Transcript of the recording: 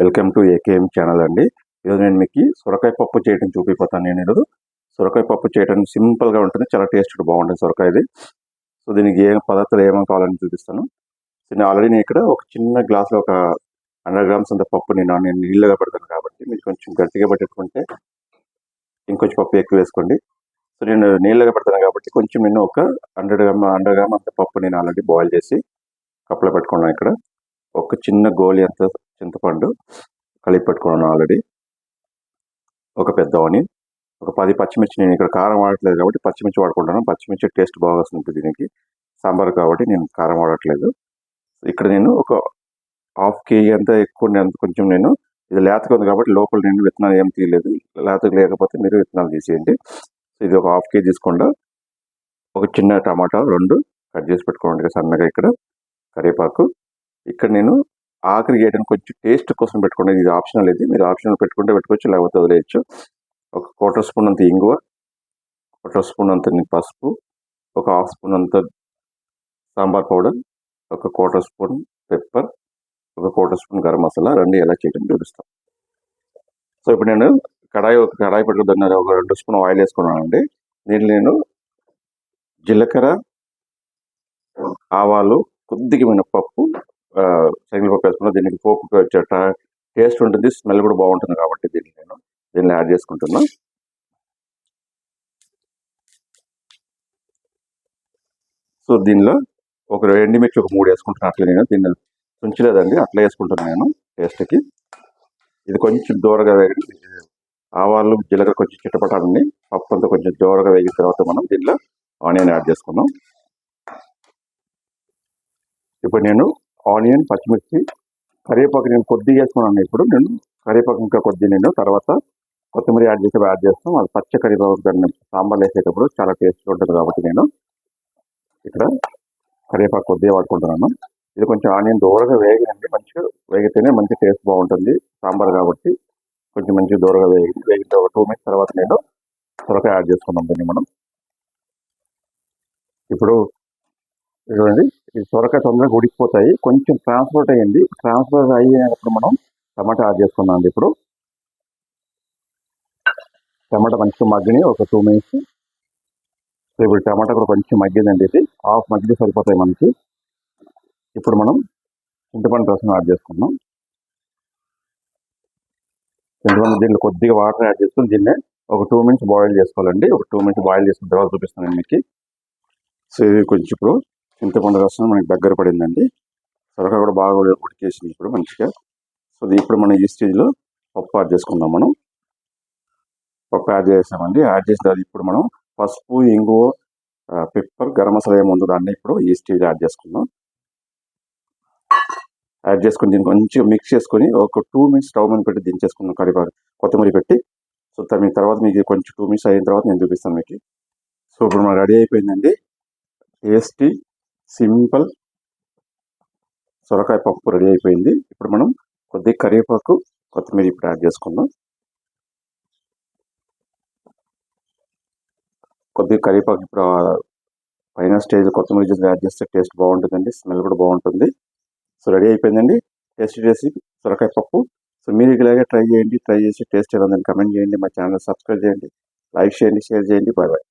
Welcome to AKM channel అండి. ఈరోజు నేను మీకు సొరకాయ పప్పు చేయడం చూపిపోతాను. నేను ఈరోజు సొరకాయ పప్పు చేయడం సింపుల్గా ఉంటుంది, చాలా టేస్ట్ బాగుంటుంది సొరకాయది. సో దీనికి ఏ పదార్థాలు ఏమేమి కావాలని చూపిస్తాను. సో నేను ఇక్కడ ఒక చిన్న గ్లాస్లో ఒక 100 గ్రామ్స్ అంత పప్పు నేను నీళ్ళగా పెడతాను కాబట్టి మీరు కొంచెం గట్టిగా పట్టుకుంటే ఇంకొంచెం పప్పు ఎక్కువ వేసుకోండి. సో నేను నీళ్ళగా పెడతాను కాబట్టి కొంచెం నేను ఒక 100 గ్రామ్ అంత పప్పు నేను ఆల్రెడీ బాయిల్ చేసి కప్పులో పెట్టుకున్నాను. ఇక్కడ ఒక చిన్న గోలి అంత చింతపండు కలిపి పెట్టుకున్నాను ఆల్రెడీ. ఒక పెద్ద ఆనియన్, ఒక 10 పచ్చిమిర్చి. నేను ఇక్కడ కారం వాడట్లేదు కాబట్టి పచ్చిమిర్చి వాడుకుంటాను. పచ్చిమిర్చి టేస్ట్ బాగా వస్తుంది దీనికి, సాంబార్ కాబట్టి నేను కారం వాడట్లేదు. ఇక్కడ నేను ఒక హాఫ్ కేజీ అంతా ఎక్కువ అంత కొంచెం నేను ఇది లేతగా ఉంది కాబట్టి లోపల నేను విత్తనాలు ఏం తీయలేదు. లేతగా లేకపోతే మీరు విత్తనాలు తీసేయండి. ఇది ఒక హాఫ్ కేజీ తీసుకోండి. ఒక చిన్న టమాటా 2 కట్ చేసి పెట్టుకోండి సన్నగా. ఇక్కడ కరివేపాకు, ఇక్కడ నేను ఆఖరి చేయడానికి కొంచెం టేస్ట్ కోసం పెట్టుకోండి. ఇది ఆప్షనల్, ఇది మీరు ఆప్షనల్ పెట్టుకుంటే పెట్టుకోవచ్చు, లేకపోతే వదిలేయచ్చు. ఒక 1/4 స్పూన్ అంత ఇంగువ, 1/4 స్పూన్ అంత పసుపు, ఒక 1/2 స్పూన్ అంత సాంబార్ పౌడర్, ఒక 1/4 స్పూన్ పెప్పర్, ఒక 1/4 స్పూన్ గరం మసాలా. రెండు ఎలా చేయడం చూపిస్తాం. సో ఇప్పుడు నేను కడాయి పెట్టుకుని ఒక 2 స్పూన్ ఆయిల్ వేసుకున్నానండి. దీంట్లో నేను జీలకర్ర, ఆవాలు, కొద్దిగా మినపప్పు, శనగపప్పు వేసుకున్నా. దీనికి పోపు టేస్ట్ ఉంటుంది, స్మెల్ కూడా బాగుంటుంది కాబట్టి దీన్ని యాడ్ చేసుకుంటున్నా. సో దీనిలో ఒక ఎండుమిర్చి ఒక 3 వేసుకుంటున్నా. అట్లా నేను దీన్ని తుంచలేదండి, అట్లా వేసుకుంటున్నాను నేను టేస్ట్కి. ఇది కొంచెం దూరగా వేగి ఆవాలు జీలకర్ర కొంచెం చిట్టపటాలని, పప్పు అంతా కొంచెం దూరగా వేగిన తర్వాత మనం దీనిలో ఆనియన్ యాడ్ చేసుకున్నాం. ఇప్పుడు నేను ఆనియన్, పచ్చిమిర్చి, కరివేపాకు నేను కొద్దిగా వేసుకున్నాను. ఇప్పుడు నేను కరివేపాకు ఇంకా కొద్దిగా నేను తర్వాత కొత్తిమీర యాడ్ చేస్తాం. అది పచ్చ కరివేపాకు దాన్ని సాంబార్ వేసేటప్పుడు చాలా టేస్ట్గా ఉంటుంది కాబట్టి నేను ఇక్కడ కరివేపాకు కొద్దిగా వాడుకుంటున్నాను. ఇది కొంచెం ఆనియన్ దూరగా వేగినండి, మంచిగా వేగితేనే మంచి టేస్ట్ బాగుంటుంది సాంబార్ కాబట్టి కొంచెం మంచిగా దూరగా వేగిన ఒక 2 మినిట్స్ తర్వాత నేను సొరకాయ యాడ్ చేసుకున్నాం. దీన్ని మనం ఇప్పుడు చూడండి, ఈ సొరకాయ తొందరగా ఉడికిపోతాయి. కొంచెం ట్రాన్స్ఫర్ అయినప్పుడు మనం టమాటా యాడ్ చేసుకున్నాం. ఇప్పుడు టమాటా మంచిగా మగ్గిని ఒక 2 మినిట్స్. సో ఇప్పుడు టమాటా కూడా కొంచెం మగ్గిందండి, ఇది హాఫ్ మగ్గితే సరిపోతాయి మనకి. ఇప్పుడు మనం చింతపండు రసం యాడ్ చేసుకున్నాం. చింతపండు దీంట్లో కొద్దిగా వాటర్ యాడ్ చేసుకుని దీన్నే ఒక 2 మినిట్స్ బాయిల్ చేసుకోవాలండి. ఒక 2 మినిట్స్ బాయిల్ చేసుకున్న తర్వాత చూపిస్తాను మీకు. సో ఇది కొంచెం ఇప్పుడు చింతపండు రసం మనకి దగ్గర పడిందండి. సొరకాయ కూడా బాగా ఉడికేసింది ఇప్పుడు మంచిగా. సో ఇప్పుడు మనం ఈ స్టేజ్లో పప్పు యాడ్ చేసుకుందాం. మనం పప్పు యాడ్ చేసామండి. యాడ్ చేసిన తర్వాత ఇప్పుడు మనం పసుపు, ఇంగువ, పెప్పర్, గరం మసాలా ఏముందో దాన్ని ఇప్పుడు ఈ స్టేజ్ యాడ్ చేసుకుందాం. యాడ్ చేసుకుని దీన్ని కొంచెం మిక్స్ చేసుకొని ఒక 2 మినిట్స్ స్టవ్ మీద పెట్టి దించేసుకున్నాం. కరివేపాకు, కొత్తిమీర పెట్టి. సో తర్వాత మీకు కొంచెం 2 మినిట్స్ అయిన తర్వాత నేను చూపిస్తాను మీకు. సో ఇప్పుడు మనకు రెడీ అయిపోయిందండి టేస్టీ సింపుల్ సొరకాయ పప్పు రెడీ అయిపోయింది. ఇప్పుడు మనం కొద్దిగా కరివేపాకు, కొత్తిమీర ఇప్పుడు యాడ్ చేసుకుందాం. కొద్దిగా కరివేపాకు ఇప్పుడు పైన స్టేజ్ కొత్తిమీర యాడ్ చేస్తే టేస్ట్ బాగుంటుందండి, స్మెల్ కూడా బాగుంటుంది. సో రెడీ అయిపోయిందండి టేస్టీ సొరకాయ పప్పు. సో మీరు ఇలాగే ట్రై చేసి టేస్ట్ ఎలా ఉందని కమెంట్ చేయండి. మా ఛానల్ సబ్స్క్రైబ్ చేయండి, లైక్ చేయండి, షేర్ చేయండి. Bye bye.